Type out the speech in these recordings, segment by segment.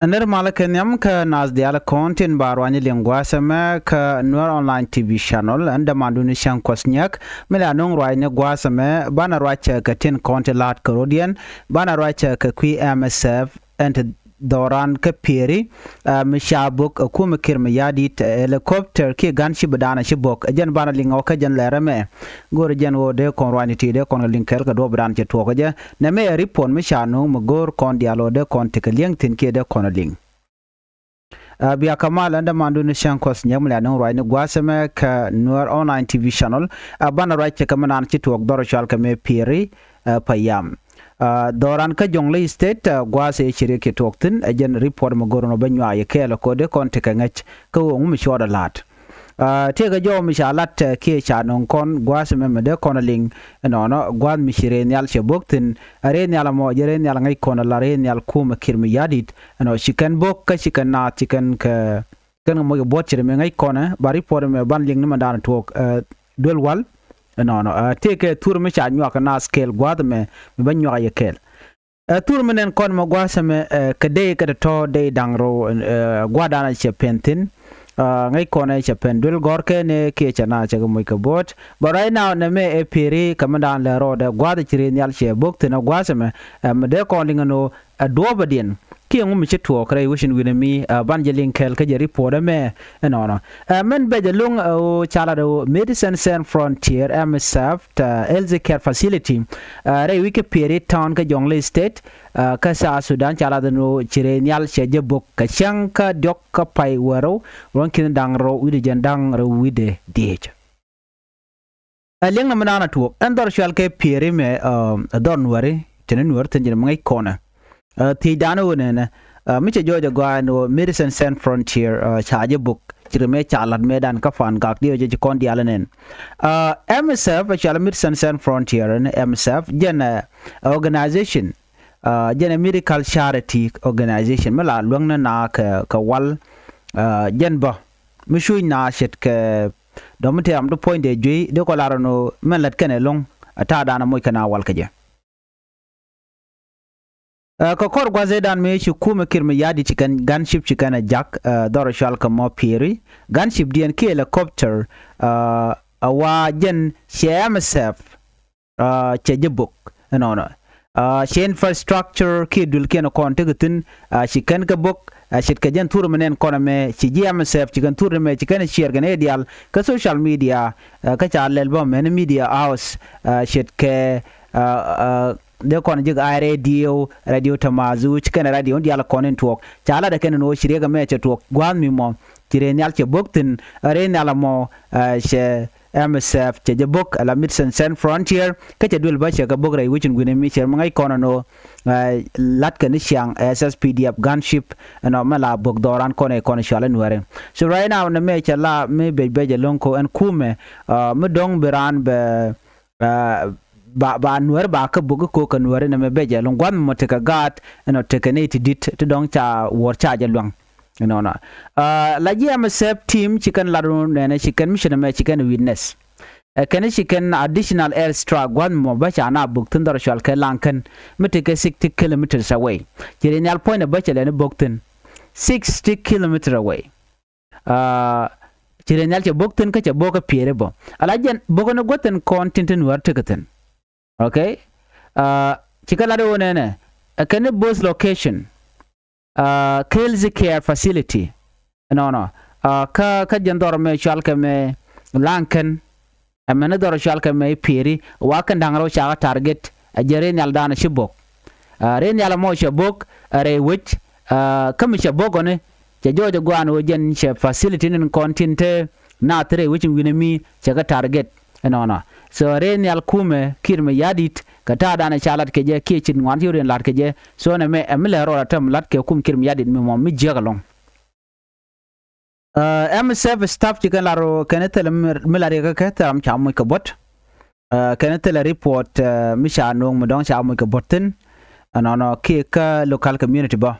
Ner malakenyam ka nas diala content barwani lingwa sama ka Nuer online TV channel anda manduni shang kosnyak mela nong rwai gwasame bana rwacha ka tin content lat karodian bana rwacha ka MSF and Doran ka piri mishabuk kuma kirma yadit helicopter ki ganshi badana shibok jan bana lingo ka jan lerame gor jan wo de kon rwani ti de kon linker ka do bran che to ja na me ripon mishano magor kon dialo de kon tekaliang tin ki de kon ling biya kamal anda mandu ni shankos nyamla nong rwani gwasame ka Nuer online TV channel bana rwacha ka manan chi to dor shal ka me piri payam Doran ka jongle state gwase chireke toktin ajen report magorono banywa ye kela kode konte ka ngach ko ngum shoda lat te ga jo mi shalat ke chanon kon gwase meme de konaling no gwad mi shire nyal che boktin are nyal mo jere nyal ngai kon la re nyal kuma kirmi yadit no chicken bok ka chicken na chicken ka kan mo bot chire me ngai kona ba report me ban ling ni mandan tok dol wal no take tour me cha nywa kana scale gwad me banyo ya kel tour menen kon mo gwasa me kede kada to de dangro gwada na che pentin ngai kona che pendul gorke ne ke chana che mo ka bot but right now ne me e piri kamandan la roda gwada chire nyal che bokte na gwasa me de calling no dobadien ki ngum che to kray wishin wina mi banjelin kel ka je report me no men be de lung o chala do Medicine Sans Frontier MSF Health Care Facility re wiki period town ka jongle state ka sa Sudan chala no chire nyal che je bok ka chanka dok ka pai waro ronkin dangro wide jandang ro wide dej aleng na manana to andor shal ke peri me don wari tenen war tanjin ngai kona ti dano ne miche jojo gwa no Medicine Sans Frontier chaje book chirme chalat medan ka fan gak dio je kon dialanen MSF chala Medicine Sans Frontier and MSF jena organization jena medical charity organization mala lwangna na ka wal jenba mishu na shet ke domte am do point de jui de ko larano melat kene long ata dana moy kana wal kaje ka kor gwaze dan me shi kuma kirmi yadi chikan gunship chikana jack doro shal ka mo piri gunship dien ki helicopter awa jen MSF chejebuk no she infrastructure ki dul ken kon tegutin shikan ka bok shit ka jen tur menen kon me shi MSF chikan tur me chikan share gan edial ka social media ka chalel bo men media house shit ke de kon jig radio tamazu chiken radio dial konen tok chala da ken no shirega me che tok gwan mi mo tire nyal che boktin are nyal mo she MSF che je bok ala Medicine Sans Frontier ka che dul ba che ka bograi wichin gune mi che mangai kono no lat ken siang SSPDF gunship no mala bok doran kone shala nuare so right now na me che la me be je lonko en kume me dong beran be ba nuer ba ka bugu ko ka nuer na me beje long gwan mo te ka gat no te ka ne ti dit to dong cha wor cha je long no la MSF team chicken la ne chicken mission me chicken witness kan chicken additional air strike gwan mo ba cha na buk tun dar shal ka lankan me te ka 60 kilometers away jere nyal point ba cha le buktin 60 kilometers away jere nyal cha buktin ka cha boka pere bo ala jen bogo no goten content nuer te katen okay chikala do nene can both location Health Care Facility no ka jandor me shalka me lankan amena dor shalka me piri wa kan dangro cha target ajere nyal dana shibok re nyal mo shibok re which kam shibok ne je jojo gwano jen che facility nin kontinte na tre which winemi cha target no so re nyal kume kirme yadit kata dana chalat ke je kichin ngwan yuren lat ke je so na me amle ro tam lat ke kum kirme yadit me mo mi jegalong MSF staff chikan laro kenetel milare ka tam cham ka bot kenetel report misha no mo don cham ka botin no ke ka local community ba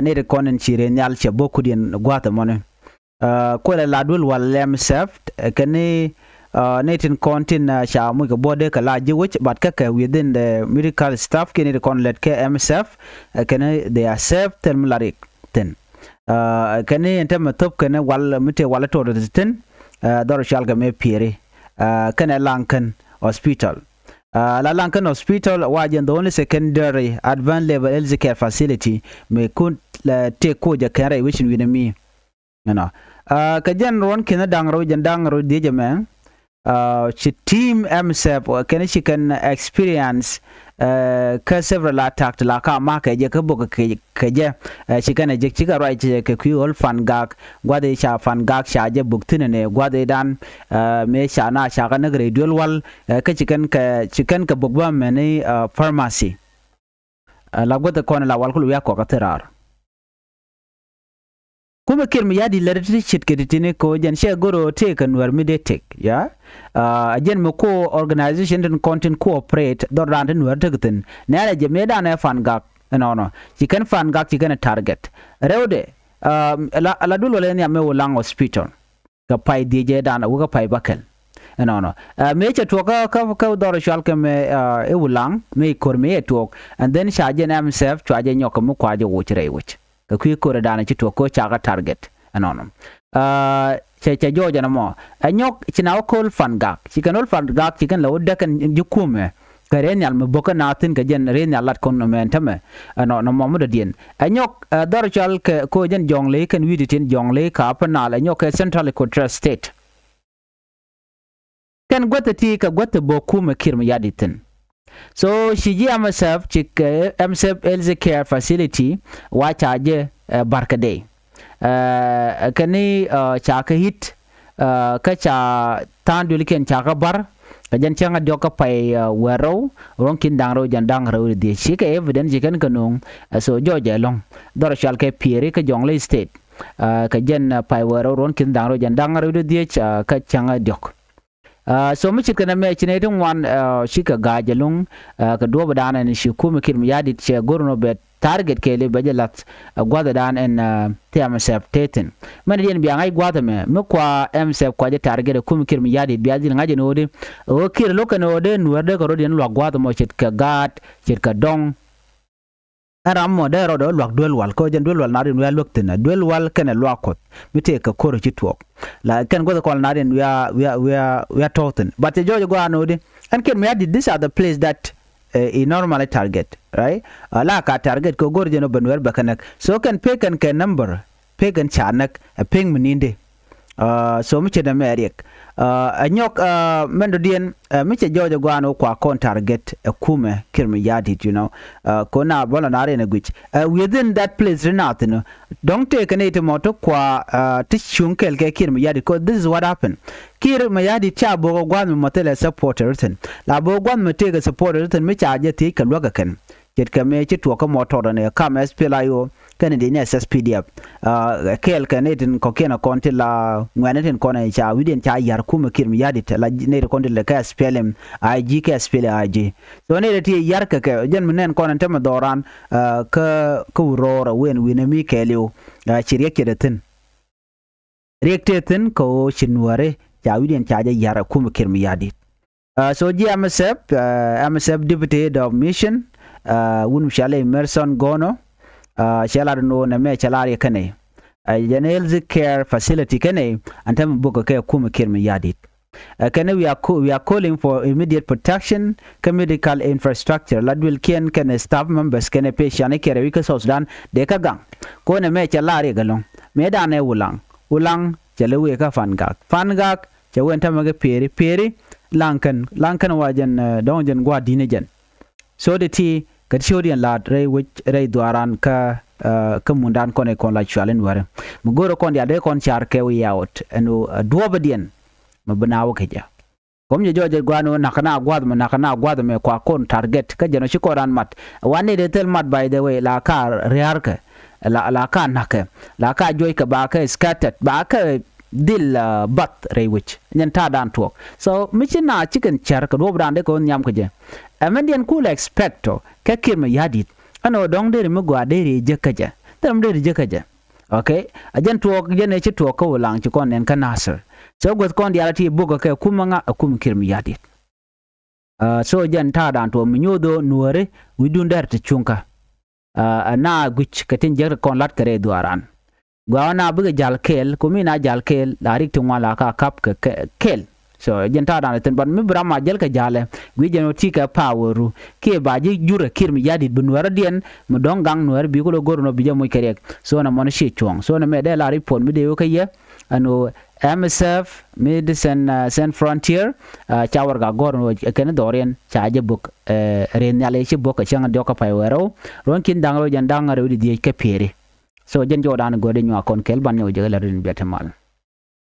ne de konen chire nyal che bokudien gwata mone ko la dul wal MSF kene natin contin sha mu ga bode ka laji which but ka within the medical staff can it con let ke MSF can they are safe termularik ten kene ente matop kene wal mite wala to ten dor shal ga me pire kene lankan hospital la lankan hospital wajen the only secondary advanced level health care facility me kun take ko ja kare which we me ka jan ron kene dangro de jame she team MSF kene she can experience ka several attack la ka ma ka je ka boka ka je she can je chika right ke ku ol fan gak gwade sha fan gak sha je buktin ne gwade dan me sha na sha ka na gradual wal ka chicken ka bugba mene pharmacy la gwade kon la wal ku ya ko ka terar kuma kirmi yadi lerti chit keditine ko jan she goro take and wer midetek ya ajen mo ko organization and content cooperate do ranten wer tegten nare je meda na fan gak no chicken fan gak chicken target rewde la dul wala ne me wolang hospital ka pai dj dana wo ka pai bakel no me che to ka do shal ke me e wolang me kor me to and then shajen MSF chwaje nyoko mo kwaje wo chire wuch ka ku ko dana ci to ko chaga target anono che joja na mo anyok china ko fan gak ci kanol fan gak ci kan law dakan jukume kare nyal me boka natin ka jen re nyal lat kon men tame no mo mo dien anyok dor chal ko jen jongle kan widitin jongle ka panal anyok central equatorial state kan gwatati ka gwata boku me kirma yaditin so shiji MSF chik MSF health care facility wa charge barkade kani chaka hit ka cha tandul ken chaka bar kajan changa doka pai wero ronkin dangro jandang ro de shika evidence kan kanung so joje long dor shal ke pieri ka jongle state kajan pai wero ronkin dangro jandang ro de ka changa dok so mi chikana me chinetin wan shika gajalung ka do badana ni shiku mikir yadi che gorno bet target kele bajalat gwada dan en TMSF teten man yen bi ngai gwada me kwa MSF kwa je target ku mikir yadi bi ajin ngaje node o kir lokano de nuerde ko rodien lo gwada mo chitka gat chitka dong aram mo de rodo lwak duel wal ko jen duel wal na den wel loktina duel wal kana lwakot mite ka koro chitwok la kan go ko na den we are toten but jojo go anode and can me did this are the place that he normally target right la ka target ko gor jeno benwer bakanak so can pick and can number pick and chanak ping meninde so mi cheda merek anyok mendo dien mi che jojo gwano kwa kon target kume kirmi yadi kona bola na rene gwich within that place renatino don't take an moto kwa tishunkel ke kirmi yadi ko this is what happened kirmi yadi cha bogo gwano motele supporter ten la bogo gwano motega supporter ten mi cha je ti kan waga kan jet kame chi to ko motor ne kam SPLIO kan de ne SSPDF kel kan edin ko kena konti la ngwanetin kona cha widen cha yar kuma kirmi yadi la ne konti le ka SPLM IG ka SPLM IG so ne ti yar ka jen menen kona tema doran ka rora wen winami kelio chiriye kedetin rektetin ko chinware cha widen cha yar kuma kirmi yadi so MSF deputy head of mission wun shale Emerson Gono shala no na me chalari kane general care facility kane antam buko ke kuma kirmi yadit kane we are calling for immediate protection medical infrastructure ladwil ken kane staff members kane patient care we ka Sudan de ka gang ko na me chalari galong me da ne ulang chalewe ka fangak chawen tamage peri lankan wajen donjen gwa dinejen so de ti ka shodian lad ray duaran ka mundan kone kon la chalen ware mugoro kon ya de kon char ke wi out enu duobadien mabnawo keja kom je joje gwano nakana gwad me kwa kon target ka jeno shikoran mat wane de tel mat by the way la ka riarka la ka nake la ka joy ka ba ka scattered ba ka dil bat rewich nyen ta dan tuok so michina chicken char ka do brande ko nyam keje amendian cool expecto ka kirma yadit ano dong de mu gwa de jekaja tam de jekaja okay ajan tuok jene chi tuok ko lang chi kon nen kanasir so got kon diarati bugo ka kumanga akum kirma yadit so jan ta dan to minyodo nuore widun dar te chunka na guch katin jer kon lat kare duaran gwa na buga jal kel kumi na jal kel larik tungwala ka kap ke kel so jenta dan ten ban mi brama jel ka jale gwi jeno tika poweru ke baji jura kirmi yadi bunwara dien mu dongang nuer bi ko gorno bi jamo kerek so na mon shi chong so na me de la report mi de yo kaye ano MSF Medicine Sans Frontier chawar ga gorno ken dorien chaje buk ren yale shi bok changa doka paywero ron kin dangro jandanga re di ke pere so jen jodan gode nyu akon kel ban yo jegala rin betemal